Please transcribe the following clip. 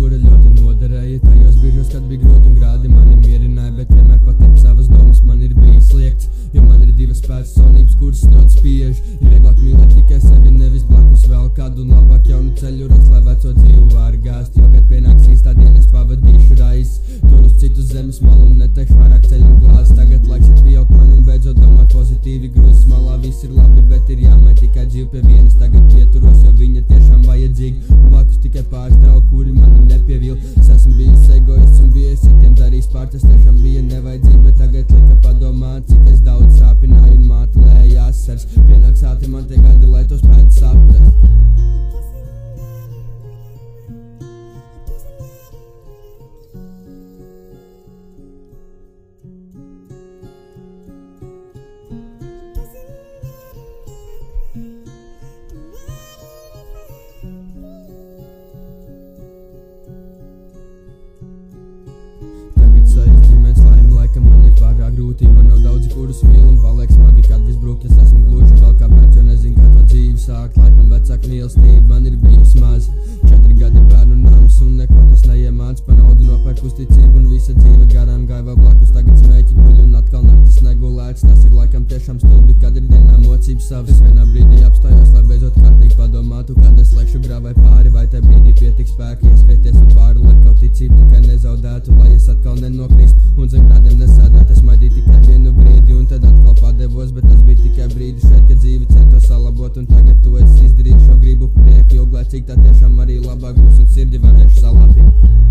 kura ļoti noderēja tajos brīžos, kad bija grūti un grādi mani mierināja, bet vienmēr pateikt savas domas man ir bijis liekts, jo man ir divas personības, kuras ļoti spiež. Ir vieglāk mīlēt tikai sevi, nevis blakus vēl kādu, un labāk jaunu ceļu rast, lai veco dzīvu var gāzt, jo kad pienāks īstā diena es pavadīšu rais, tur uz citu zemes malu un neteikšu vairāk ceļu un glāzi. Tagad laiks ir pieaugt man un beidzot domāt pozitīvi, grūzes malā viss ir labi, bet ir jāmai tikai dzīve pie vienas. Tagad pieturos, jo viņa tiešām vajadzīga, un blakus tikai pāris draugi, kuri mani nepievil. Es esmu bijis egoists un bijis citiem darījis pār, tas tiešām bija nevajadzīgi, bet tagad lika padomāt, cik es daudz sāpināju un mātu lējās sars. Pienāks ātri, man tie gadi, lai to spētu saprast. Grūti, jo nav daudzi, kurus mīl un paliek smagi, kad viss brūk. Es esmu gluži vēl kā bērns, jo nezinu, kā to dzīvi sākt. Laikam vecāku mīlestība man ir bijusi maz. 4 gadi bērnu nams un neko tas neiemāc. Pa naudu nopērk uzticību un visa dzīve garām gāja vēl blakus. Tagad smēķi guļ un atkal naktis negulēts. Tas ir laikam tiešām stulbi, kad ir dienā mocības savas. Es vienā brīdī apstājos, lai beidzot kārtīgi padomātu, kad es lekšu grāvai pāri, vai te brīdī pietiks spēki ieskrieties un pāri, lai kaut ticību tikai nezaudētu, lai es atkal nenokrīst un zem grādiem nesēdētu. Es maidīju tikai vienu brīdi un tad atkal padevos, bet tas bija tikai brīdi šeit, kad dzīvi centos salabot, un tagad to es izdarīju šo gribu prieku, ilglēcīgi tā tiešām arī labāk būs un sirdi varēšu salapīt.